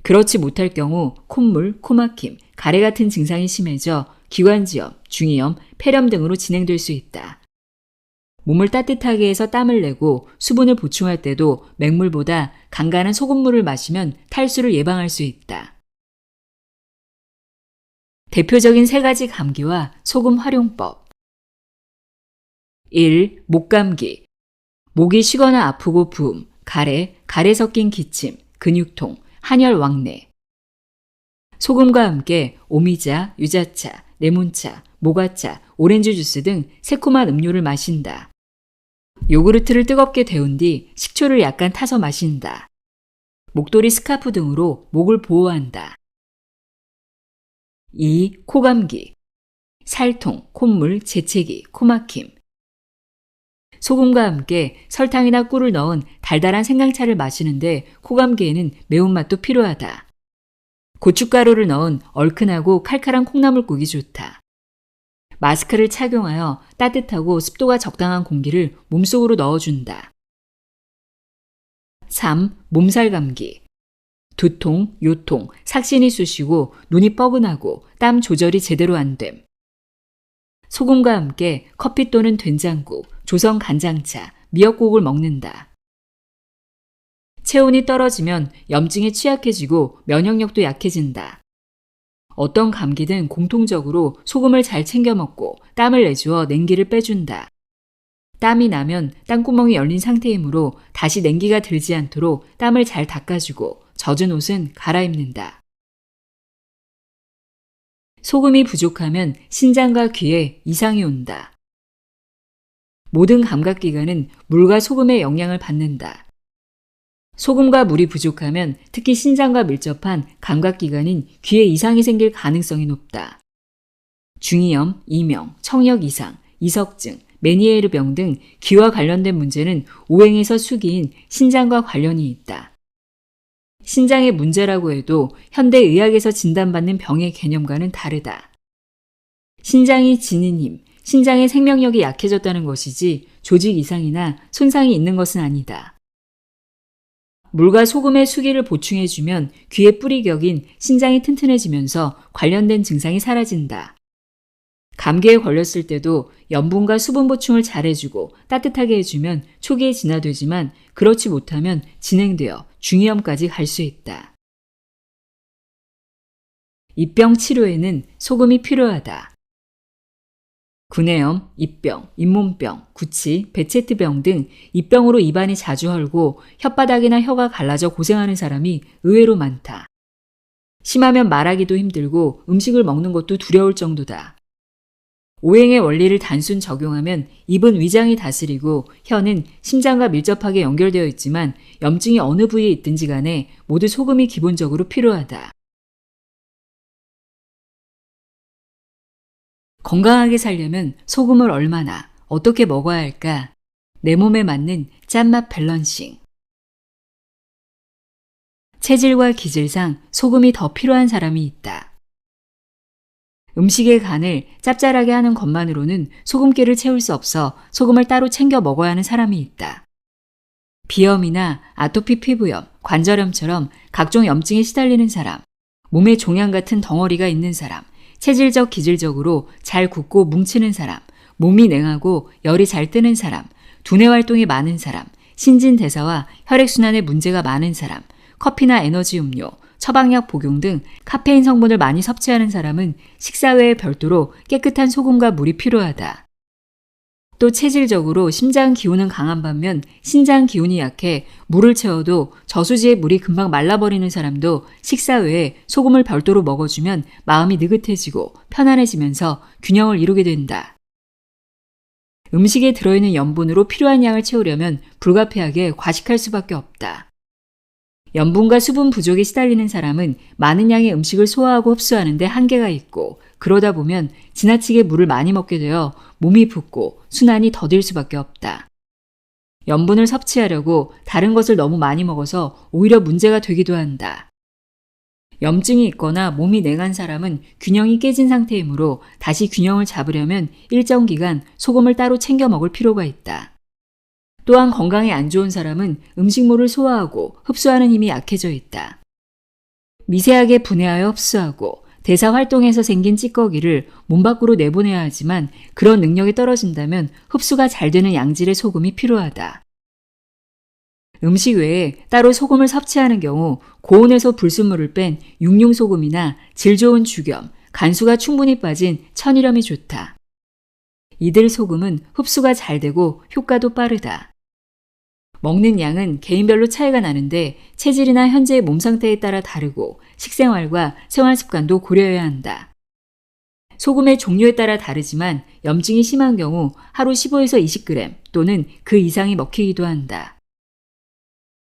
그렇지 못할 경우 콧물, 코막힘, 가래 같은 증상이 심해져 기관지염, 중이염, 폐렴 등으로 진행될 수 있다. 몸을 따뜻하게 해서 땀을 내고 수분을 보충할 때도 맹물보다 간간한 소금물을 마시면 탈수를 예방할 수 있다. 대표적인 3가지 감기와 소금 활용법. 1. 목감기. 목이 쉬거나 아프고 부음, 가래, 가래 섞인 기침, 근육통, 한열 왕래. 소금과 함께 오미자, 유자차, 레몬차, 모과차, 오렌지 주스 등 새콤한 음료를 마신다. 요구르트를 뜨겁게 데운 뒤 식초를 약간 타서 마신다. 목도리 스카프 등으로 목을 보호한다. 2. 코감기. 살통, 콧물, 재채기, 코막힘. 소금과 함께 설탕이나 꿀을 넣은 달달한 생강차를 마시는데 코감기에는 매운맛도 필요하다. 고춧가루를 넣은 얼큰하고 칼칼한 콩나물국이 좋다. 마스크를 착용하여 따뜻하고 습도가 적당한 공기를 몸속으로 넣어준다. 3. 몸살 감기. 두통, 요통, 삭신이 쑤시고 눈이 뻐근하고 땀 조절이 제대로 안 됨. 소금과 함께 커피 또는 된장국, 조성 간장차, 미역국을 먹는다. 체온이 떨어지면 염증에 취약해지고 면역력도 약해진다. 어떤 감기든 공통적으로 소금을 잘 챙겨 먹고 땀을 내주어 냉기를 빼준다. 땀이 나면 땀구멍이 열린 상태이므로 다시 냉기가 들지 않도록 땀을 잘 닦아주고 젖은 옷은 갈아입는다. 소금이 부족하면 신장과 귀에 이상이 온다. 모든 감각기관은 물과 소금의 영향을 받는다. 소금과 물이 부족하면 특히 신장과 밀접한 감각기관인 귀에 이상이 생길 가능성이 높다. 중이염, 이명, 청력 이상, 이석증, 메니에르병 등 귀와 관련된 문제는 오행에서 수기인 신장과 관련이 있다. 신장의 문제라고 해도 현대의학에서 진단받는 병의 개념과는 다르다. 신장이 지닌 힘, 신장의 생명력이 약해졌다는 것이지 조직 이상이나 손상이 있는 것은 아니다. 물과 소금의 수기를 보충해주면 귀의 뿌리격인 신장이 튼튼해지면서 관련된 증상이 사라진다. 감기에 걸렸을 때도 염분과 수분 보충을 잘해주고 따뜻하게 해주면 초기에 진화되지만 그렇지 못하면 진행되어 중이염까지 갈 수 있다. 입병 치료에는 소금이 필요하다. 구내염, 입병, 잇몸병, 구취, 베체트병 등 입병으로 입안이 자주 헐고 혓바닥이나 혀가 갈라져 고생하는 사람이 의외로 많다. 심하면 말하기도 힘들고 음식을 먹는 것도 두려울 정도다. 오행의 원리를 단순 적용하면 입은 위장이 다스리고 혀는 심장과 밀접하게 연결되어 있지만 염증이 어느 부위에 있든지 간에 모두 소금이 기본적으로 필요하다. 건강하게 살려면 소금을 얼마나, 어떻게 먹어야 할까? 내 몸에 맞는 짠맛 밸런싱. 체질과 기질상 소금이 더 필요한 사람이 있다. 음식의 간을 짭짤하게 하는 것만으로는 소금기를 채울 수 없어 소금을 따로 챙겨 먹어야 하는 사람이 있다. 비염이나 아토피 피부염, 관절염처럼 각종 염증에 시달리는 사람, 몸에 종양 같은 덩어리가 있는 사람, 체질적 기질적으로 잘 굳고 뭉치는 사람, 몸이 냉하고 열이 잘 뜨는 사람, 두뇌 활동이 많은 사람, 신진대사와 혈액순환에 문제가 많은 사람, 커피나 에너지 음료, 처방약 복용 등 카페인 성분을 많이 섭취하는 사람은 식사 외에 별도로 깨끗한 소금과 물이 필요하다. 또 체질적으로 심장 기운은 강한 반면 신장 기운이 약해 물을 채워도 저수지의 물이 금방 말라버리는 사람도 식사 외에 소금을 별도로 먹어주면 마음이 느긋해지고 편안해지면서 균형을 이루게 된다. 음식에 들어있는 염분으로 필요한 양을 채우려면 불가피하게 과식할 수밖에 없다. 염분과 수분 부족에 시달리는 사람은 많은 양의 음식을 소화하고 흡수하는 데 한계가 있고 그러다 보면 지나치게 물을 많이 먹게 되어 몸이 붓고 순환이 더딜 수밖에 없다. 염분을 섭취하려고 다른 것을 너무 많이 먹어서 오히려 문제가 되기도 한다. 염증이 있거나 몸이 냉한 사람은 균형이 깨진 상태이므로 다시 균형을 잡으려면 일정 기간 소금을 따로 챙겨 먹을 필요가 있다. 또한 건강에 안 좋은 사람은 음식물을 소화하고 흡수하는 힘이 약해져 있다. 미세하게 분해하여 흡수하고 대사 활동에서 생긴 찌꺼기를 몸 밖으로 내보내야 하지만 그런 능력이 떨어진다면 흡수가 잘 되는 양질의 소금이 필요하다. 음식 외에 따로 소금을 섭취하는 경우 고온에서 불순물을 뺀 육룡소금이나 질 좋은 죽염, 간수가 충분히 빠진 천일염이 좋다. 이들 소금은 흡수가 잘 되고 효과도 빠르다. 먹는 양은 개인별로 차이가 나는데 체질이나 현재의 몸 상태에 따라 다르고 식생활과 생활 습관도 고려해야 한다. 소금의 종류에 따라 다르지만 염증이 심한 경우 하루 15에서 20g 또는 그 이상이 먹히기도 한다.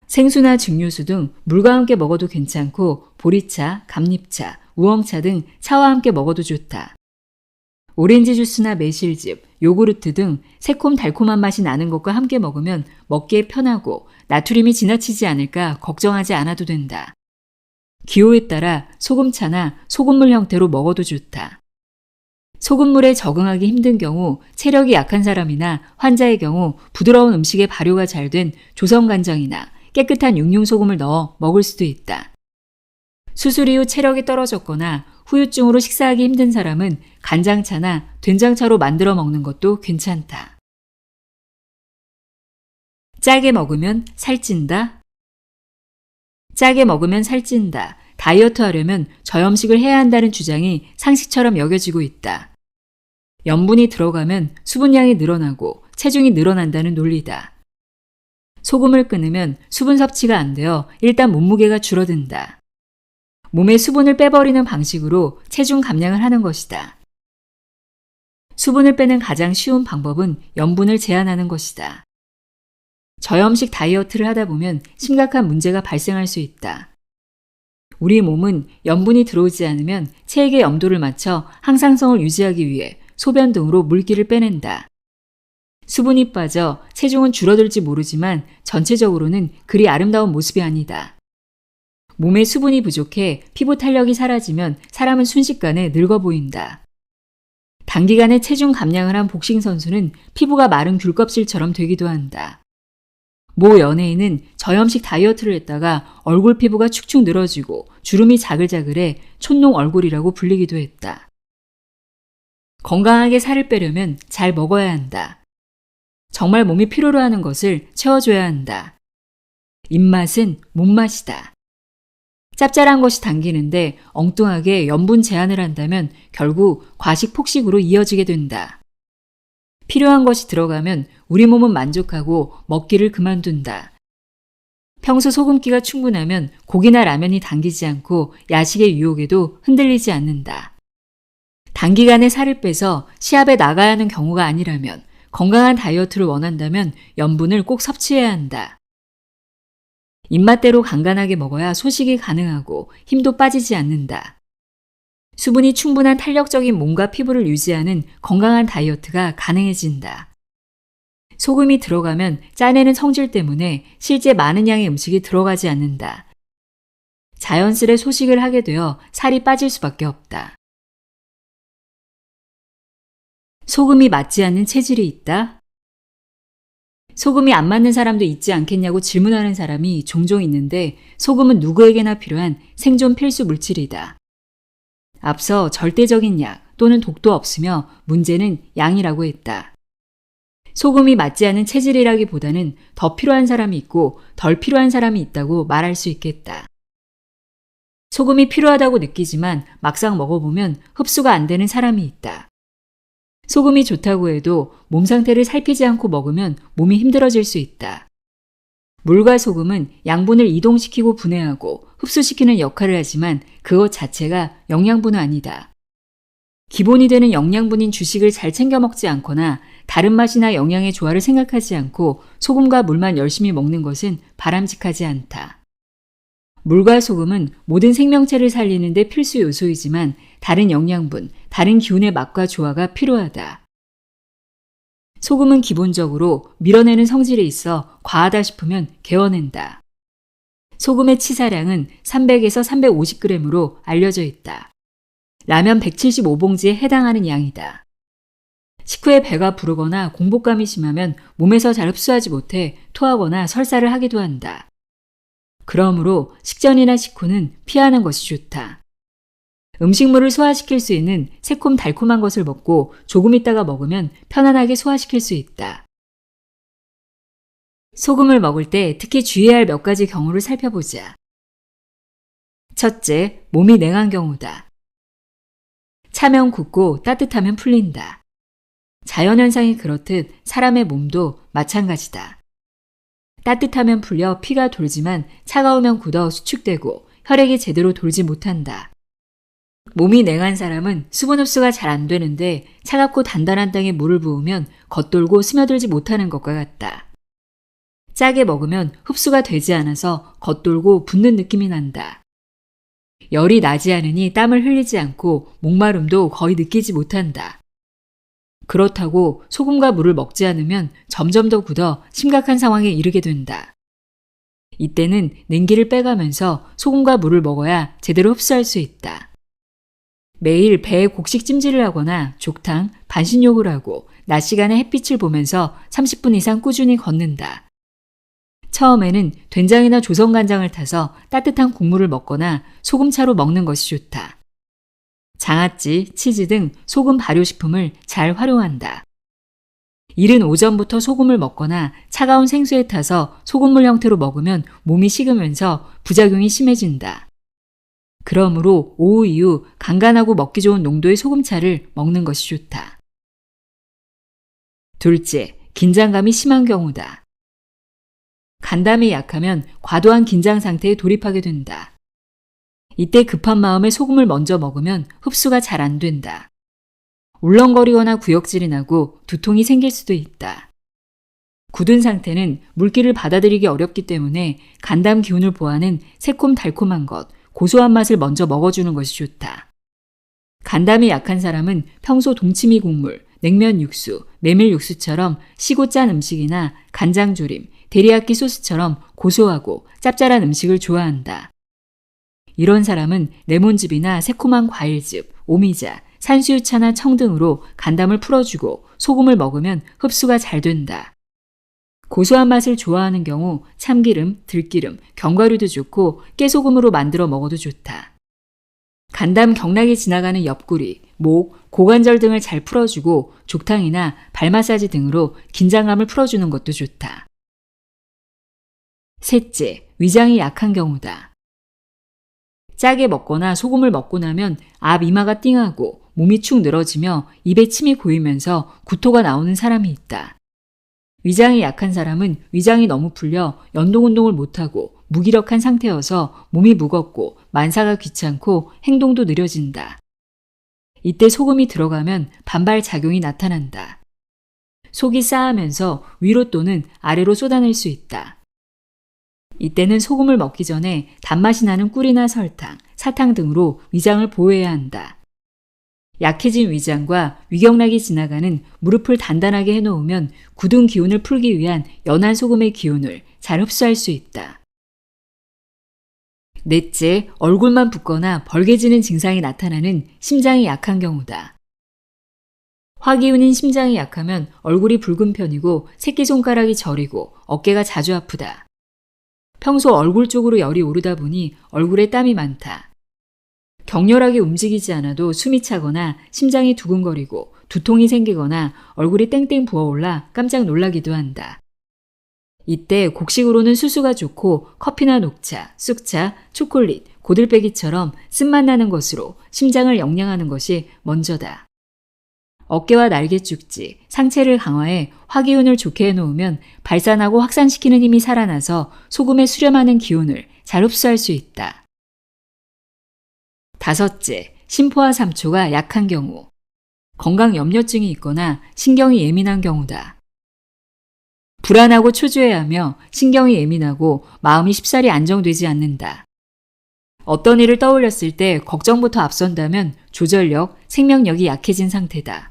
생수나 증류수 등 물과 함께 먹어도 괜찮고 보리차, 감잎차, 우엉차 등 차와 함께 먹어도 좋다. 오렌지 주스나 매실즙, 요구르트 등 새콤달콤한 맛이 나는 것과 함께 먹으면 먹기에 편하고 나트륨이 지나치지 않을까 걱정하지 않아도 된다. 기호에 따라 소금차나 소금물 형태로 먹어도 좋다. 소금물에 적응하기 힘든 경우 체력이 약한 사람이나 환자의 경우 부드러운 음식에 발효가 잘 된 조선간장이나 깨끗한 육룡소금을 넣어 먹을 수도 있다. 수술 이후 체력이 떨어졌거나 후유증으로 식사하기 힘든 사람은 간장차나 된장차로 만들어 먹는 것도 괜찮다. 짜게 먹으면 살찐다? 짜게 먹으면 살찐다. 다이어트 하려면 저염식을 해야 한다는 주장이 상식처럼 여겨지고 있다. 염분이 들어가면 수분량이 늘어나고 체중이 늘어난다는 논리다. 소금을 끊으면 수분 섭취가 안 되어 일단 몸무게가 줄어든다. 몸의 수분을 빼버리는 방식으로 체중 감량을 하는 것이다. 수분을 빼는 가장 쉬운 방법은 염분을 제한하는 것이다. 저염식 다이어트를 하다 보면 심각한 문제가 발생할 수 있다. 우리 몸은 염분이 들어오지 않으면 체액의 염도를 맞춰 항상성을 유지하기 위해 소변 등으로 물기를 빼낸다. 수분이 빠져 체중은 줄어들지 모르지만 전체적으로는 그리 아름다운 모습이 아니다. 몸에 수분이 부족해 피부 탄력이 사라지면 사람은 순식간에 늙어 보인다. 단기간에 체중 감량을 한 복싱 선수는 피부가 마른 귤껍질처럼 되기도 한다. 모 연예인은 저염식 다이어트를 했다가 얼굴 피부가 축축 늘어지고 주름이 자글자글해 촌농 얼굴이라고 불리기도 했다. 건강하게 살을 빼려면 잘 먹어야 한다. 정말 몸이 필요로 하는 것을 채워줘야 한다. 입맛은 몸맛이다. 짭짤한 것이 당기는데 엉뚱하게 염분 제한을 한다면 결국 과식 폭식으로 이어지게 된다. 필요한 것이 들어가면 우리 몸은 만족하고 먹기를 그만둔다. 평소 소금기가 충분하면 고기나 라면이 당기지 않고 야식의 유혹에도 흔들리지 않는다. 단기간에 살을 빼서 시합에 나가야 하는 경우가 아니라면 건강한 다이어트를 원한다면 염분을 꼭 섭취해야 한다. 입맛대로 간간하게 먹어야 소식이 가능하고 힘도 빠지지 않는다. 수분이 충분한 탄력적인 몸과 피부를 유지하는 건강한 다이어트가 가능해진다. 소금이 들어가면 짜내는 성질 때문에 실제 많은 양의 음식이 들어가지 않는다. 자연스레 소식을 하게 되어 살이 빠질 수밖에 없다. 소금이 맞지 않는 체질이 있다? 소금이 안 맞는 사람도 있지 않겠냐고 질문하는 사람이 종종 있는데 소금은 누구에게나 필요한 생존 필수 물질이다. 앞서 절대적인 약 또는 독도 없으며 문제는 양이라고 했다. 소금이 맞지 않는 체질이라기보다는 더 필요한 사람이 있고 덜 필요한 사람이 있다고 말할 수 있겠다. 소금이 필요하다고 느끼지만 막상 먹어보면 흡수가 안 되는 사람이 있다. 소금이 좋다고 해도 몸 상태를 살피지 않고 먹으면 몸이 힘들어질 수 있다. 물과 소금은 양분을 이동시키고 분해하고 흡수시키는 역할을 하지만 그것 자체가 영양분은 아니다. 기본이 되는 영양분인 주식을 잘 챙겨 먹지 않거나 다른 맛이나 영양의 조화를 생각하지 않고 소금과 물만 열심히 먹는 것은 바람직하지 않다. 물과 소금은 모든 생명체를 살리는 데 필수 요소이지만 다른 영양분, 다른 기운의 맛과 조화가 필요하다. 소금은 기본적으로 밀어내는 성질이 있어 과하다 싶으면 개워낸다. 소금의 치사량은 300에서 350g으로 알려져 있다. 라면 175봉지에 해당하는 양이다. 식후에 배가 부르거나 공복감이 심하면 몸에서 잘 흡수하지 못해 토하거나 설사를 하기도 한다. 그러므로 식전이나 식후는 피하는 것이 좋다. 음식물을 소화시킬 수 있는 새콤달콤한 것을 먹고 조금 있다가 먹으면 편안하게 소화시킬 수 있다. 소금을 먹을 때 특히 주의해야 할 몇 가지 경우를 살펴보자. 첫째, 몸이 냉한 경우다. 차면 굳고 따뜻하면 풀린다. 자연현상이 그렇듯 사람의 몸도 마찬가지다. 따뜻하면 풀려 피가 돌지만 차가우면 굳어 수축되고 혈액이 제대로 돌지 못한다. 몸이 냉한 사람은 수분 흡수가 잘 안 되는데 차갑고 단단한 땅에 물을 부으면 겉돌고 스며들지 못하는 것과 같다. 짜게 먹으면 흡수가 되지 않아서 겉돌고 붓는 느낌이 난다. 열이 나지 않으니 땀을 흘리지 않고 목마름도 거의 느끼지 못한다. 그렇다고 소금과 물을 먹지 않으면 점점 더 굳어 심각한 상황에 이르게 된다. 이때는 냉기를 빼가면서 소금과 물을 먹어야 제대로 흡수할 수 있다. 매일 배에 곡식 찜질을 하거나 족탕, 반신욕을 하고 낮 시간에 햇빛을 보면서 30분 이상 꾸준히 걷는다. 처음에는 된장이나 조선간장을 타서 따뜻한 국물을 먹거나 소금차로 먹는 것이 좋다. 장아찌, 치즈 등 소금 발효식품을 잘 활용한다. 이른 오전부터 소금을 먹거나 차가운 생수에 타서 소금물 형태로 먹으면 몸이 식으면서 부작용이 심해진다. 그러므로 오후 이후 간간하고 먹기 좋은 농도의 소금차를 먹는 것이 좋다. 둘째, 긴장감이 심한 경우다. 간담이 약하면 과도한 긴장 상태에 돌입하게 된다. 이때 급한 마음에 소금을 먼저 먹으면 흡수가 잘 안 된다. 울렁거리거나 구역질이 나고 두통이 생길 수도 있다. 굳은 상태는 물기를 받아들이기 어렵기 때문에 간담 기운을 보하는 새콤달콤한 것, 고소한 맛을 먼저 먹어주는 것이 좋다. 간담이 약한 사람은 평소 동치미 국물, 냉면 육수, 메밀 육수처럼 시고 짠 음식이나 간장조림, 데리야끼 소스처럼 고소하고 짭짤한 음식을 좋아한다. 이런 사람은 레몬즙이나 새콤한 과일즙, 오미자, 산수유차나 청 등으로 간담을 풀어주고 소금을 먹으면 흡수가 잘 된다. 고소한 맛을 좋아하는 경우 참기름, 들기름, 견과류도 좋고 깨소금으로 만들어 먹어도 좋다. 간담 경락이 지나가는 옆구리, 목, 고관절 등을 잘 풀어주고 족탕이나 발 마사지 등으로 긴장감을 풀어주는 것도 좋다. 셋째, 위장이 약한 경우다. 짜게 먹거나 소금을 먹고 나면 앞 이마가 띵하고 몸이 축 늘어지며 입에 침이 고이면서 구토가 나오는 사람이 있다. 위장이 약한 사람은 위장이 너무 풀려 연동운동을 못하고 무기력한 상태여서 몸이 무겁고 만사가 귀찮고 행동도 느려진다. 이때 소금이 들어가면 반발작용이 나타난다. 속이 싸하면서 위로 또는 아래로 쏟아낼 수 있다. 이때는 소금을 먹기 전에 단맛이 나는 꿀이나 설탕, 사탕 등으로 위장을 보호해야 한다. 약해진 위장과 위경락이 지나가는 무릎을 단단하게 해놓으면 굳은 기운을 풀기 위한 연한 소금의 기운을 잘 흡수할 수 있다. 넷째, 얼굴만 붓거나 벌게지는 증상이 나타나는 심장이 약한 경우다. 화기운인 심장이 약하면 얼굴이 붉은 편이고 새끼손가락이 저리고 어깨가 자주 아프다. 평소 얼굴 쪽으로 열이 오르다 보니 얼굴에 땀이 많다. 격렬하게 움직이지 않아도 숨이 차거나 심장이 두근거리고 두통이 생기거나 얼굴이 땡땡 부어올라 깜짝 놀라기도 한다. 이때 곡식으로는 수수가 좋고 커피나 녹차, 쑥차, 초콜릿, 고들빼기처럼 쓴맛 나는 것으로 심장을 영양하는 것이 먼저다. 어깨와 날개 축지, 상체를 강화해 화기운을 좋게 해놓으면 발산하고 확산시키는 힘이 살아나서 소금에 수렴하는 기운을 잘 흡수할 수 있다. 다섯째, 심포와 삼초가 약한 경우. 건강 염려증이 있거나 신경이 예민한 경우다. 불안하고 초조해하며 신경이 예민하고 마음이 쉽사리 안정되지 않는다. 어떤 일을 떠올렸을 때 걱정부터 앞선다면 조절력, 생명력이 약해진 상태다.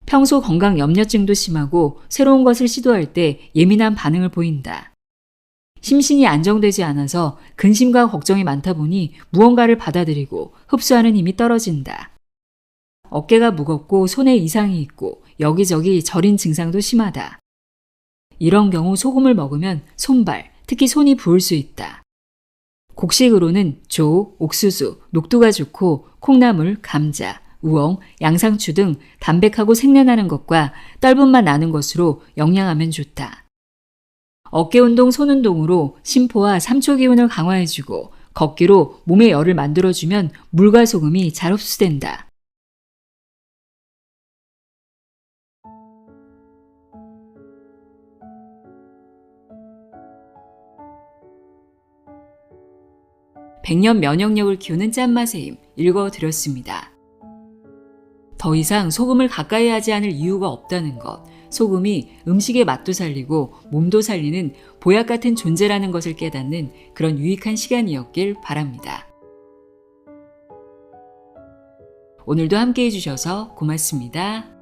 평소 건강 염려증도 심하고 새로운 것을 시도할 때 예민한 반응을 보인다. 심신이 안정되지 않아서 근심과 걱정이 많다 보니 무언가를 받아들이고 흡수하는 힘이 떨어진다. 어깨가 무겁고 손에 이상이 있고 여기저기 저린 증상도 심하다. 이런 경우 소금을 먹으면 손발, 특히 손이 부을 수 있다. 곡식으로는 조, 옥수수, 녹두가 좋고 콩나물, 감자, 우엉, 양상추 등 담백하고 생내나는 것과 떫은 맛 나는 것으로 영양하면 좋다. 어깨운동, 손운동으로 심포와 삼초 기운을 강화해주고 걷기로 몸의 열을 만들어주면 물과 소금이 잘 흡수된다. 백년 면역력을 키우는 짠맛의 힘, 읽어드렸습니다. 더 이상 소금을 가까이 하지 않을 이유가 없다는 것, 소금이 음식의 맛도 살리고 몸도 살리는 보약 같은 존재라는 것을 깨닫는 그런 유익한 시간이었길 바랍니다. 오늘도 함께 해주셔서 고맙습니다.